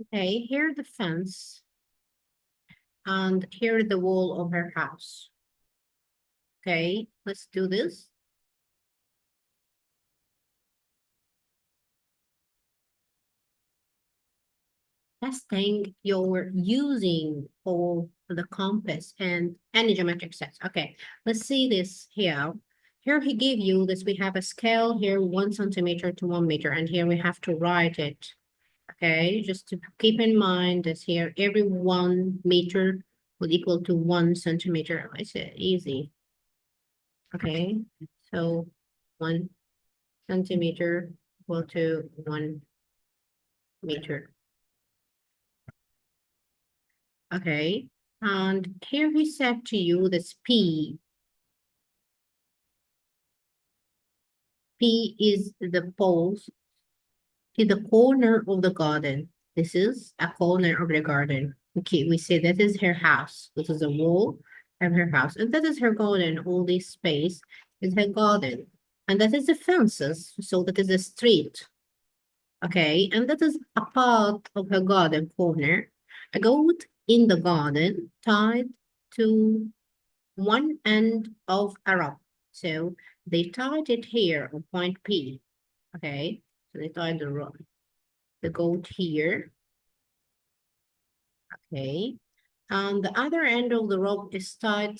Okay, here the fence, and here the wall of her house. Okay, let's do this. Testing you're using for the compass and any geometric sets. Okay, let's see this here. Here he gave you this, we have a scale here, 1 centimeter to 1 meter, and here we have to write it. Okay, just to keep in mind that here every 1 meter would equal to 1 centimeter. It's easy. Okay, so 1 centimeter equal to 1 meter. Okay, and here he said to you this P. P is the poles in the corner of the garden. This is a corner of the garden. Okay, we say that is her house. This is a wall of her house. And that is her garden. All this space is her garden. And that is the fences. So that is a street. Okay, and that is a part of her garden corner. A goat in the garden tied to one end of a rope. So they tied it here on point P. Okay, so they tied the goat here. Okay, and the other end of the rope is tied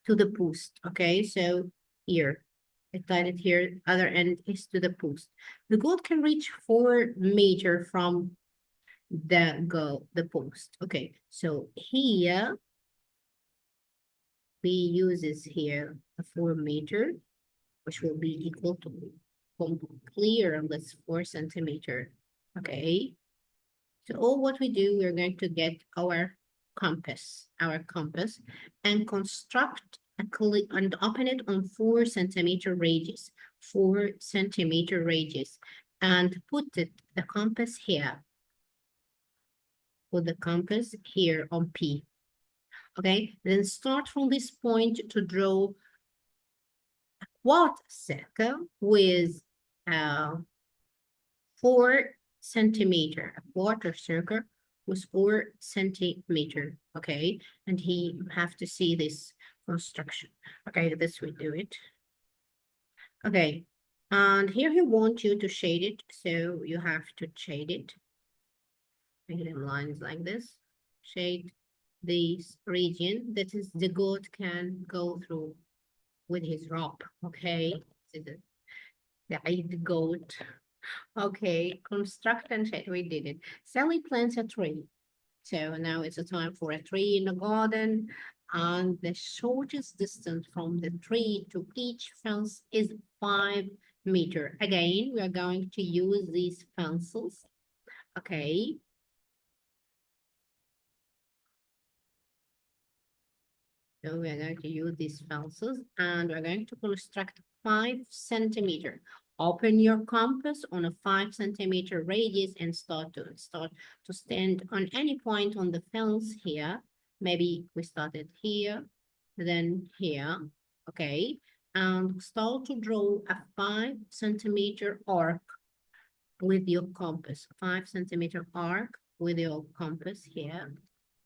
to the post. Okay, so here. I tied it here, other end is to the post. The goat can reach 4 meters from the post. Okay, so here we uses here a 4 meter, which will be equal to clear on this 4 centimeter. Okay, so all what we do, we're going to get our compass, and construct and open it on 4 centimeter radius, 4 centimeter radius, and put the compass here. Put the compass here on P. Okay, then start from this point to draw a quarter circle with 4 centimeter, a quarter circle with 4 centimeter. Okay, and he have to see this construction. Okay, this we do it. Okay, and here he wants you to shade it, so you have to shade it. Make them lines like this. Shade this region that is the goat can go through with his rope. Okay, the Eid goat. Okay, construct and shade. We did it. Sally plants a tree. So now it's a time for a tree in the garden. And the shortest distance from the tree to each fence is 5 meters. Again, we are going to use these fences. Okay. So we are going to use these fences and we're going to construct 5 centimeter. Open your compass on a 5 centimeter radius and start to stand on any point on the fence here. Maybe we started here, then here, okay, and start to draw a 5 centimeter arc with your compass. 5 centimeter arc with your compass here.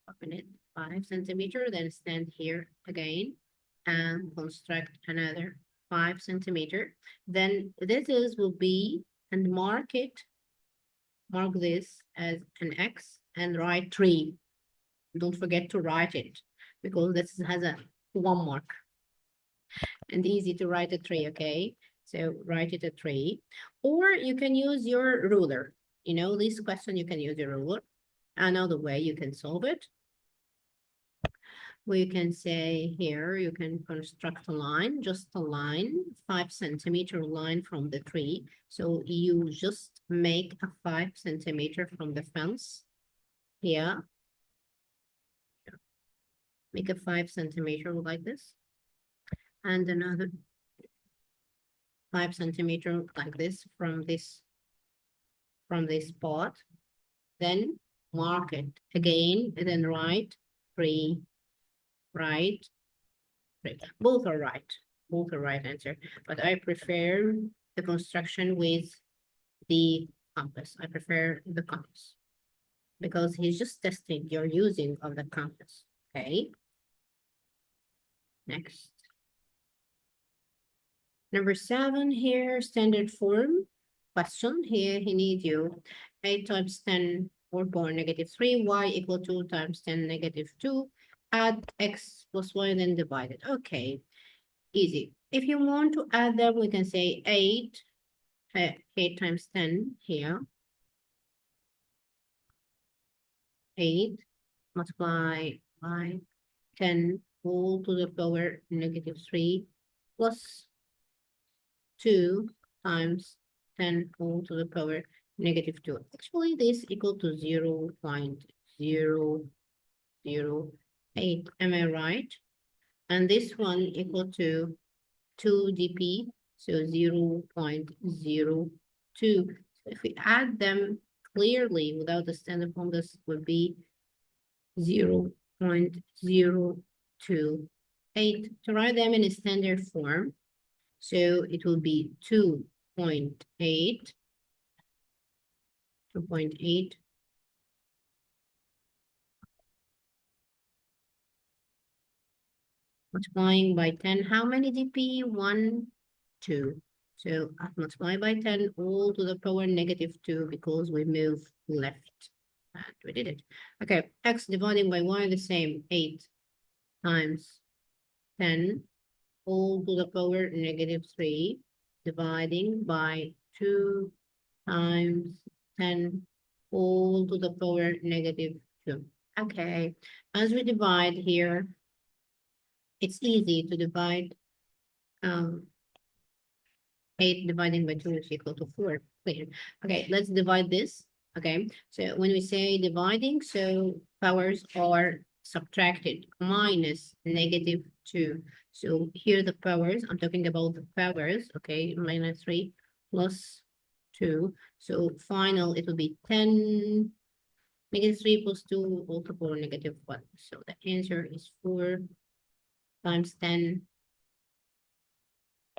Open it 5 centimeter, then stand here again and construct another 5 centimeter. Then this will be, and mark this as an X and write 3. Don't forget to write it because this has a 1 mark and easy to write a 3, okay? So write it a 3, or you can use your ruler. You know, this question, you can use your ruler. Another way you can solve it, we can say here, you can construct a line, just a line, 5 centimeter line from the tree. So you just make a 5 centimeter from the fence here. Make a 5 centimeter like this. And another 5 centimeter like this from this spot. Then mark it again, and then write 3, right? Both are right. Both are right answer. But I prefer the construction with the compass. I prefer the compass. because he's just testing your using of the compass. Okay. Next. Number 7 here, standard form question. Here he needs you 8 times 10 or power negative 3, y equal to times 10 negative 2, add x plus y, then divide it. Okay, easy. If you want to add them, we can say 8 times 10 here. 8 multiply by 10 all to the power negative 3 plus 2 times 10 all to the power negative 2. Actually, this equal to 0.008. Am I right? And this one equal to 2 dp, so 0.02. So if we add them clearly without the standard form, this would be 0.028. To write them in a standard form, so it will be 2.8, 2.8 multiplying by 10. How many dp? 1, 2. So I multiply by 10 all to the power negative 2 because we move left. And we did it. Okay, x dividing by y the same. 8 times 10 all to the power negative 3 dividing by 2 times 10 all to the power negative 2. Okay, as we divide here, it's easy to divide 8 dividing by 2 is equal to 4. Clear. Okay, let's divide this. Okay, so when we say dividing, so powers are subtracted minus negative 2. So here the powers, I'm talking about the powers, okay, minus 3 plus 2. So final, it will be 10 negative 3 plus 2 all to the power negative 1. So the answer is 4 times 10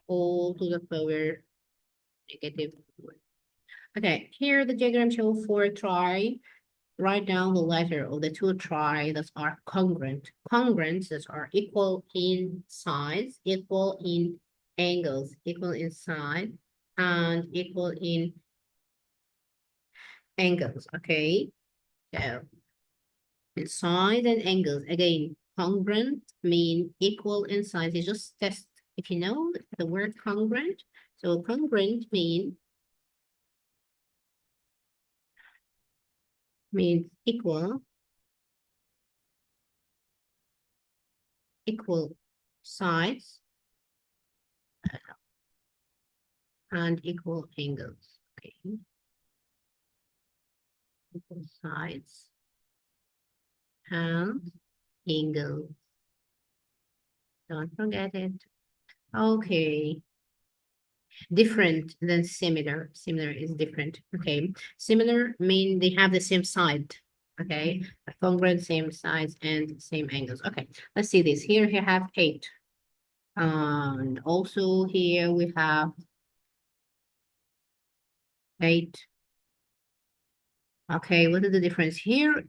all to the power negative 1. Okay, here the diagram show 4 trie. Write down the letter of the 2 trie that are congruent. Congruents that are equal in size, equal in angles, equal in side, and equal in angles. Okay, so in size and angles, again, congruent mean equal in size. You just test if you know the word congruent. So congruent means equal size and equal angles. Okay, equal sides and angles. Don't forget it. Okay. Different than similar. Similar is different. Okay. Similar mean they have the same side. Okay. Congruent, same sides and same angles. Okay. Let's see this. Here you have 8. And also here we have 8. Okay, what is the difference here?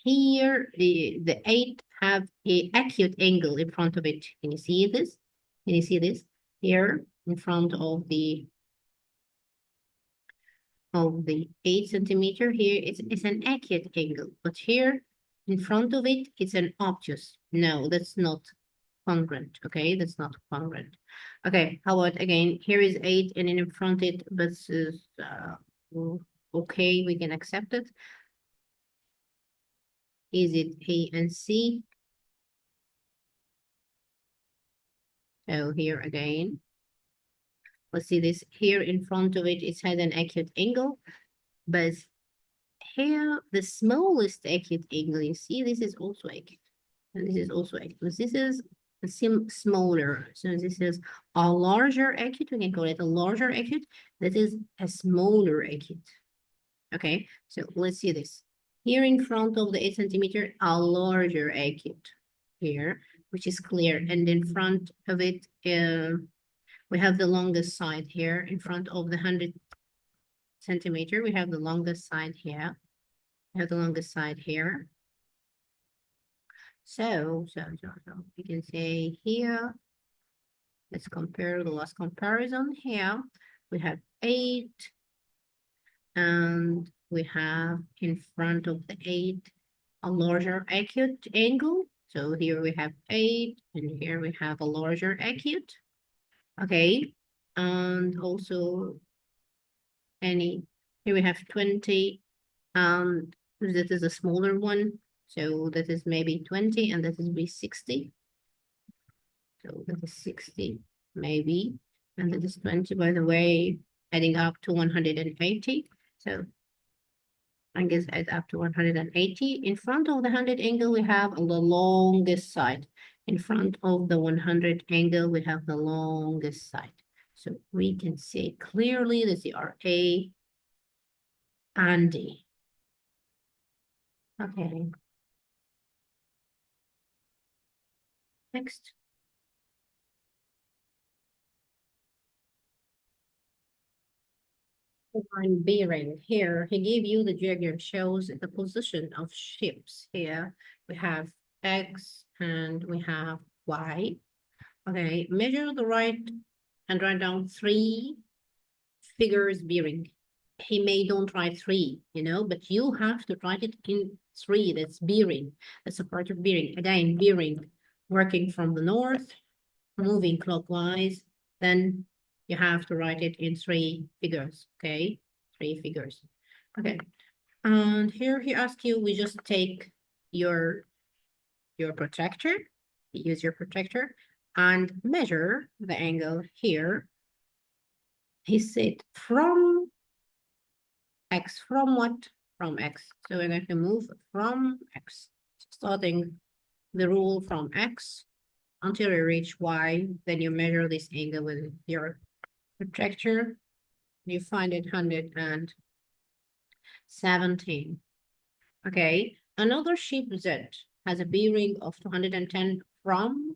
Here, the 8 have a acute angle in front of it. Can you see this? Can you see this? Here, in front of the 8 centimeter, here it's an acute angle. But here, in front of it, it's an obtuse. No, that's not congruent. Okay, that's not congruent. Okay, how about again? Here is 8 and in front it, but okay, we can accept it. Is it A and C? So here again, let's see this here in front of it, it has an acute angle, but here the smallest acute angle, you see this is also acute, and this is also acute. This is smaller, so this is a larger acute, we can call it a larger acute, that is a smaller acute. Okay, so let's see this. Here in front of the 8 centimeter, a larger acute here, which is clear. And in front of it, we have the longest side here. In front of the 100 centimeter, we have the longest side here. We have the longest side here. So we can say here, let's compare the last comparison here. We have 8, and we have in front of the 8 a larger acute angle. So here we have 8, and here we have a larger acute. Okay, and also here we have 20, and that is a smaller one. So that is maybe 20, and that is be 60. So that is 60, maybe. And that is 20, by the way, adding up to 180. So I guess add up to 180. In front of the 100 angle, we have the longest side. In front of the 100 angle, we have the longest side. So we can say clearly that they are A and D. Okay. Next. On bearing here, he gave you the diagram shows the position of ships. Here we have X and we have Y. Okay, measure the right and write down 3 figures bearing. He may don't write 3, but you have to write it in 3. That's bearing. That's a part of bearing. Again, bearing, working from the north, moving clockwise, then you have to write it in 3 figures, okay? 3 figures. Okay, and here he asks you, we just take your protractor, use your protractor, and measure the angle here. He said from X, from what? From X. So we're going to move from X, starting the rule from X until you reach Y. Then you measure this angle with your protractor. You find it 117. Okay, another ship Z has a bearing of 210 from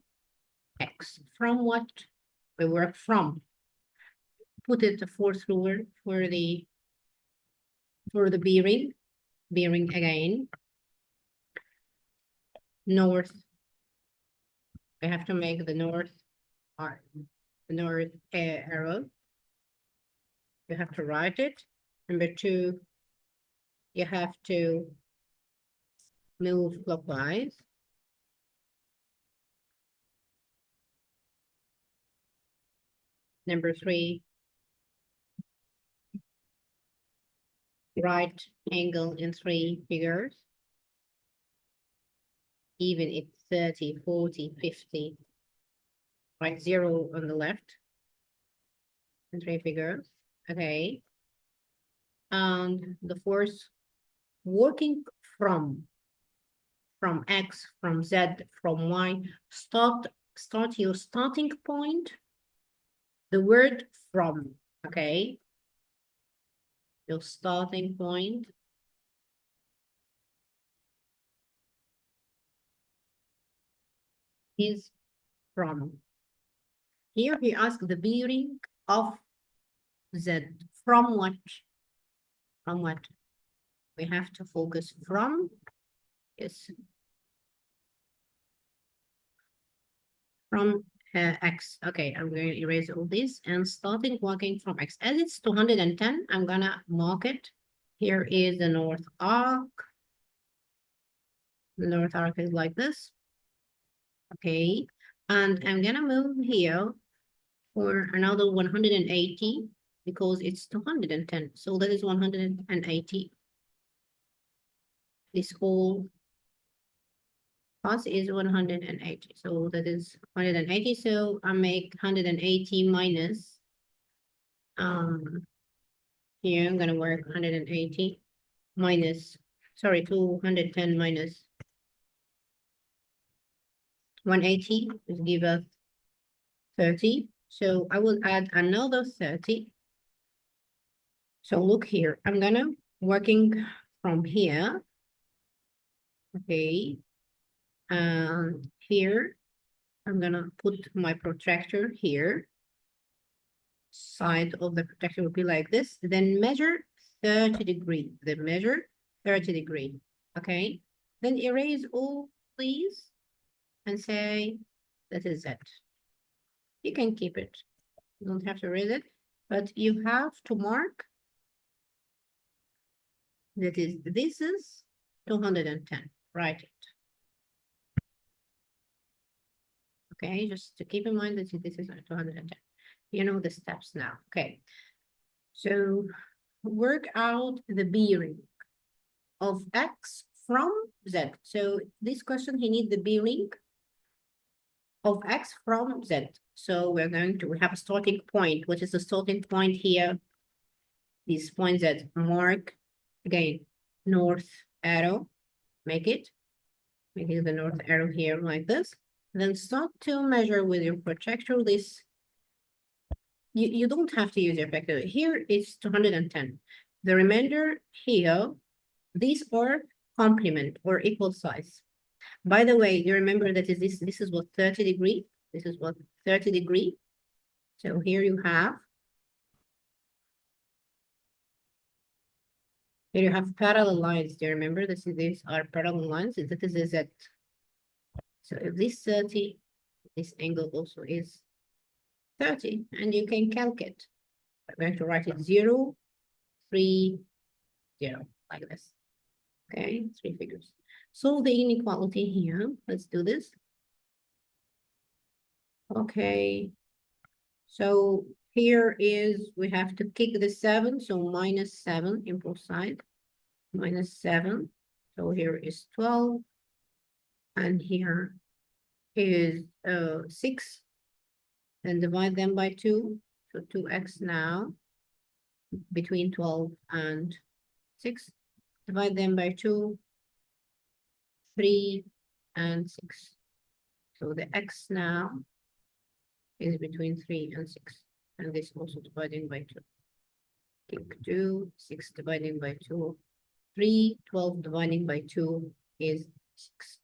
X. From what? We work from. Put it the fourth ruler for the bearing. Bearing again. North. We have to make the north arrow. You have to write it. Number 2, you have to move clockwise. Number 3, right angle in 3 figures. Even if 30, 40, 50, right 0 on the left. And 3 figures. Okay. And the 4th, working from X, from Z, from Y, start your starting point, the word from, okay? Your starting point is from. Here he asks the bearing of Z. From what? From what? We have to focus from, yes. From X. Okay, I'm going to erase all this and starting working from X. As it's 210, I'm gonna mark it. Here is the north arc. The north arc is like this. Okay, and I'm gonna move here for another 180 because it's 210. So that is 180. This whole path is 180. So that is 180. So I make 180 minus here I'm gonna work 180 minus, sorry, 210 minus 180 is give us 30. So I will add another 30. So look here, I'm gonna working from here. Okay, and here I'm gonna put my protractor here. Side of the protractor will be like this. Then measure 30 degrees. Then measure 30 degree, okay? Then erase all these and say, that is it. You can keep it. You don't have to erase it, but you have to mark that is, this is 210, write it. Okay, just to keep in mind that this is 210. You know the steps now, okay? So work out the bearing of X from Z. So this question, he needs the bearing of X from Z. So we have a starting point. What is the starting point here? These points that mark, again, north arrow, making the north arrow here like this. Then start to measure with your protractor this. You don't have to use your protractor. Here is 210. The remainder here, these are complement or equal size. By the way, you remember that this is what 30 degree. This is what 30 degree. So here you have parallel lines. Do you remember these are parallel lines? That is a Z. So if this 30, this angle also is 30, and you can calculate. I'm going to write it 0, 3, 0, like this. Okay, 3 figures. So the inequality here, let's do this. Okay, so here is, we have to kick the 7, so -7 in both sides, -7. So here is 12, and here is 6, and divide them by 2, so 2x now, between 12 and 6, divide them by 2, 3, and 6. So the x now is between 3 and 6, and this also dividing by 2. Kick 2, 6 dividing by 2, 3, 12 dividing by 2 is 6.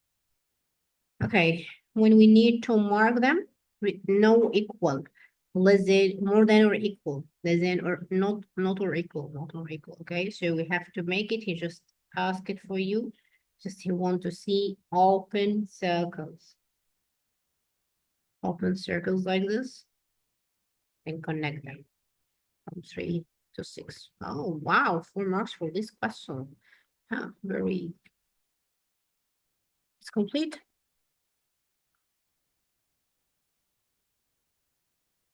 Okay, when we need to mark them, no equal, less than, more than or equal, less than or not or equal, okay? So we have to make it, he just asked it for you, just he want to see open circles. Open circles like this, and connect them from 3 to 6. Oh, wow, 4 marks for this question. Huh, very, it's complete.